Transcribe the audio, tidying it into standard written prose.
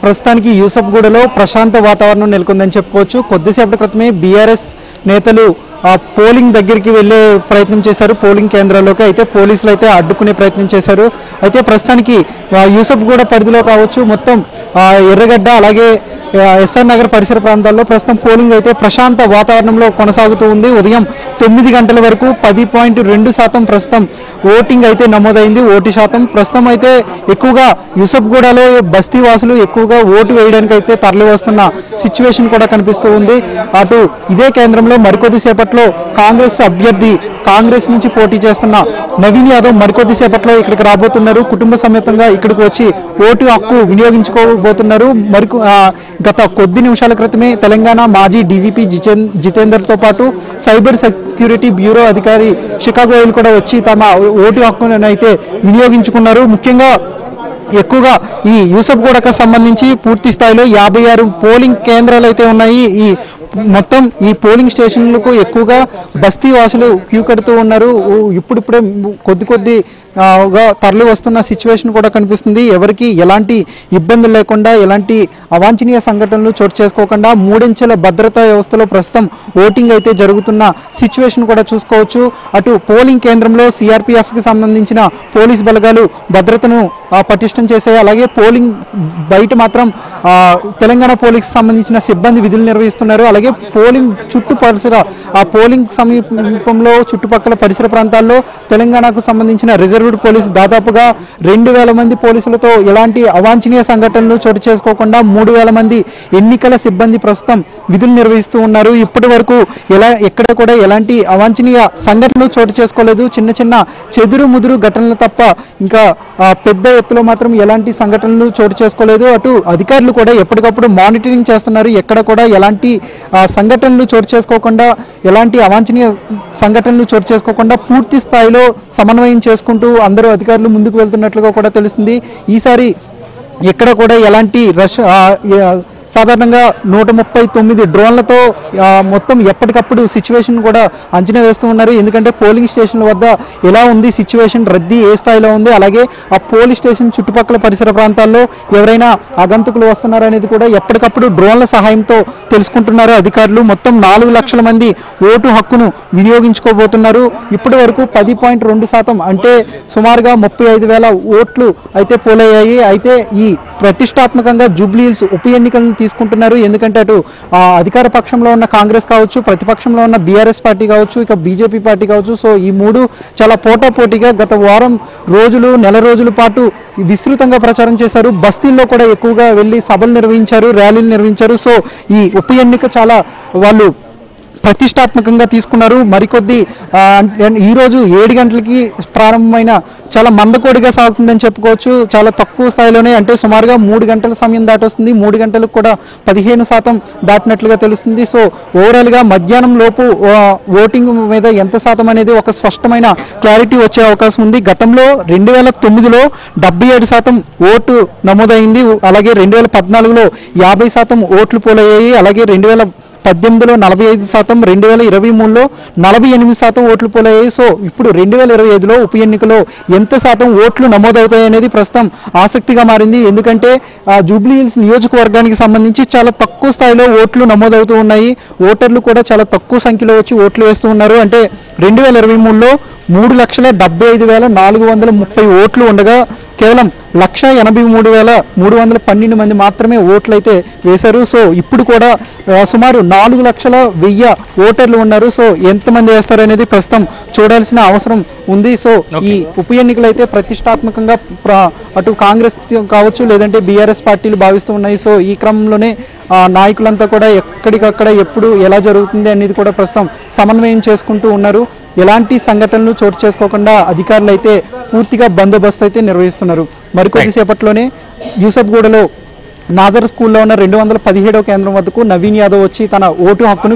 ప్రస్తుతానికి యూసఫ్గూడలో ప్రశాంత వాతావరణం నెలకొందని చెప్పుకోవచ్చు. కొద్దిసేపటి క్రితమే బీఆర్ఎస్ నేతలు పోలింగ్ దగ్గరికి వెళ్ళే ప్రయత్నం చేశారు, పోలింగ్ కేంద్రాల్లోకి. అయితే పోలీసులు అయితే అడ్డుకునే ప్రయత్నం చేశారు. అయితే ప్రస్తుతానికి యూసఫ్గూడ పరిధిలో కావచ్చు, మొత్తం ఎర్రగడ్డ అలాగే ఎస్ఆర్ నగర్ పరిసర ప్రాంతాల్లో ప్రస్తుతం పోలింగ్ అయితే ప్రశాంత వాతావరణంలో కొనసాగుతూ ఉంది. ఉదయం 9 గంటల వరకు 10.2% ప్రస్తుతం ఓటింగ్ అయితే నమోదైంది. ఓటు శాతం ప్రస్తుతం అయితే ఎక్కువగా యూసఫ్గూడలో బస్తీ వాసులు ఎక్కువగా ఓటు వేయడానికి అయితే తరలి వస్తున్న సిచ్యువేషన్ కూడా కనిపిస్తూ ఉంది. అటు ఇదే కేంద్రంలో మరికొద్ది సేపట్లో కాంగ్రెస్ అభ్యర్థి, కాంగ్రెస్ నుంచి పోటీ చేస్తున్న నవీన్ యాదవ్ మరికొద్ది సేపట్లో ఇక్కడికి రాబోతున్నారు. కుటుంబ సమేతంగా ఇక్కడికి వచ్చి ఓటు హక్కు వినియోగించుకోబోతున్నారు. గత కొద్ది నిమిషాల క్రితమే తెలంగాణ మాజీ డీజీపీ జితేందర్తో పాటు సైబర్ సెక్యూరిటీ బ్యూరో అధికారి శిఖా గోయల్ కూడా వచ్చి తమ ఓటు హక్కును అయితే వినియోగించుకున్నారు. ముఖ్యంగా ఎక్కువగా ఈ యూసఫ్గూడకు సంబంధించి పూర్తి స్థాయిలో 56 పోలింగ్ కేంద్రాలు అయితే ఉన్నాయి. ఈ మొత్తం ఈ పోలింగ్ స్టేషన్లకు ఎక్కువగా బస్తీ వాసులు క్యూ కడుతూ ఉన్నారు. ఇప్పుడిప్పుడే కొద్దిగా తరలి వస్తున్న సిచ్యువేషన్ కూడా కనిపిస్తుంది. ఎవరికి ఎలాంటి ఇబ్బందులు లేకుండా, ఎలాంటి అవాంఛనీయ సంఘటనలు చోటు చేసుకోకుండా 3 అంచెల భద్రతా వ్యవస్థలో ప్రస్తుతం ఓటింగ్ అయితే జరుగుతున్న సిచ్యువేషన్ కూడా చూసుకోవచ్చు. అటు పోలింగ్ కేంద్రంలో సిఆర్పిఎఫ్కి సంబంధించిన పోలీస్ బలగాలు భద్రతను పటిష్టం చేశాయి. అలాగే పోలింగ్ బయట మాత్రం తెలంగాణ పోలీస్కి సంబంధించిన సిబ్బంది విధులు నిర్వహిస్తున్నారు. అలాగే పోలింగ్ పోలింగ్ సమీపంలో చుట్టుపక్కల పరిసర ప్రాంతాల్లో తెలంగాణకు సంబంధించిన రిజర్వ్డ్ పోలీసు దాదాపుగా 2000 మంది పోలీసులతో ఎలాంటి అవాంఛనీయ సంఘటనలు చోటు చేసుకోకుండా 3000 మంది ఎన్నికల సిబ్బంది ప్రస్తుతం విధులు నిర్వహిస్తూ ఉన్నారు. ఇప్పటి వరకు ఎక్కడ కూడా ఎలాంటి అవాంఛనీయ సంఘటనలు చోటు చేసుకోలేదు. చిన్న చిన్న చెదురు ముదురు ఘటనలు తప్ప ఇంకా పెద్ద ఎత్తులో మాత్రం ఎలాంటి సంఘటనలు చోటు చేసుకోలేదు. అటు అధికారులు కూడా ఎప్పటికప్పుడు మానిటరింగ్ చేస్తున్నారు. ఎక్కడ కూడా ఎలాంటి సంఘటనలు చోటు చేసుకోకుండా, ఎలాంటి అవాంఛనీయ సంఘటనలు చోటు చేసుకోకుండా పూర్తి స్థాయిలో సమన్వయం చేసుకుంటూ అందరూ అధికారులు ముందుకు వెళ్తున్నట్లుగా కూడా తెలుస్తుంది. ఈసారి ఎక్కడ కూడా ఎలాంటి సాధారణంగా 139 డ్రోన్లతో మొత్తం ఎప్పటికప్పుడు సిచ్యువేషన్ కూడా అంచనా వేస్తూ ఉన్నారు. ఎందుకంటే పోలింగ్ స్టేషన్ల వద్ద ఎలా ఉంది సిచ్యువేషన్, రద్దీ ఏ స్థాయిలో ఉంది, అలాగే ఆ పోలింగ్ స్టేషన్ చుట్టుపక్కల పరిసర ప్రాంతాల్లో ఎవరైనా ఆగంతుకులు వస్తున్నారనేది కూడా ఎప్పటికప్పుడు డ్రోన్ల సహాయంతో తెలుసుకుంటున్నారు అధికారులు. మొత్తం 4 లక్షల మంది ఓటు హక్కును వినియోగించుకోబోతున్నారు. ఇప్పటి వరకు 10.2% అంటే సుమారుగా 35,000 ఓట్లు అయితే పోలయ్యాయి. అయితే ఈ ప్రతిష్టాత్మకంగా జూబ్లీహిల్స్ ఉప ఎన్నికలను తీసుకుంటున్నారు. ఎందుకంటే అటు అధికార పక్షంలో ఉన్న కాంగ్రెస్ కావచ్చు, ప్రతిపక్షంలో ఉన్న బీఆర్ఎస్ పార్టీ కావచ్చు, ఇక బీజేపీ పార్టీ కావచ్చు. సో ఈ 3 చాలా పోటాపోటీగా గత నెల రోజుల పాటు విస్తృతంగా ప్రచారం చేశారు. బస్తీల్లో కూడా ఎక్కువగా వెళ్ళి సభలు నిర్వహించారు, ర్యాలీలు నిర్వహించారు. సో ఈ ఉప ఎన్నిక చాలా వాళ్ళు ప్రతిష్టాత్మకంగా తీసుకున్నారు. మరికొద్ది ఈరోజు 7 గంటలకి ప్రారంభమైన చాలా మందకోడిగా సాగుతుందని చెప్పుకోవచ్చు. చాలా తక్కువ స్థాయిలోనే, అంటే సుమారుగా 3 గంటల సమయం దాటొస్తుంది. 3 గంటలకు కూడా 15% దాటినట్లుగా తెలుస్తుంది. సో ఓవరాల్గా మధ్యాహ్నం లోపు ఓటింగ్ మీద ఎంత శాతం అనేది ఒక స్పష్టమైన క్లారిటీ వచ్చే అవకాశం ఉంది. గతంలో 2009లో 77% ఓటు నమోదైంది. అలాగే 2014లో 50% ఓట్లు పోలయ్యాయి. అలాగే 2018లో 45%, 2023లో 48% ఓట్లు పోలయ్యాయి. సో ఇప్పుడు 2025లో ఉప ఎన్నికలో ఎంత శాతం ఓట్లు నమోదవుతాయి అనేది ప్రస్తుతం ఆసక్తిగా మారింది. ఎందుకంటే జూబ్లీహిల్స్ నియోజకవర్గానికి సంబంధించి చాలా తక్కువ స్థాయిలో ఓట్లు నమోదవుతూ ఉన్నాయి. ఓటర్లు కూడా చాలా తక్కువ సంఖ్యలో వచ్చి ఓట్లు వేస్తూ ఉన్నారు. అంటే 2023లో 3,75,430 ఓట్లు ఉండగా కేవలం 1,83,312 మంది మాత్రమే ఓట్లు అయితే వేశారు. సో ఇప్పుడు కూడా సుమారు 4,01,000 ఓటర్లు ఉన్నారు. సో ఎంతమంది వేస్తారు అనేది ప్రస్తుతం చూడాల్సిన అవసరం ఉంది. సో ఈ ఉప ఎన్నికలు అయితే ప్రతిష్టాత్మకంగా అటు కాంగ్రెస్ కావచ్చు, లేదంటే బీఆర్ఎస్ పార్టీలు భావిస్తూ ఉన్నాయి. సో ఈ క్రమంలోనే నాయకులంతా కూడా ఎక్కడికక్కడ ఎప్పుడు ఎలా జరుగుతుంది అనేది కూడా ప్రస్తుతం సమన్వయం చేసుకుంటూ ఉన్నారు. ఎలాంటి సంఘటనలు చోటు చేసుకోకుండా అధికారులు అయితే పూర్తిగా బందోబస్తు అయితే నిర్వహిస్తున్నారు. మరికొద్ది సేపట్లోనే యూసఫ్గూడలో నాజర్ స్కూల్లో ఉన్న 217వ కేంద్రం వద్దకు నవీన్ యాదవ్ వచ్చి తన ఓటు హక్కును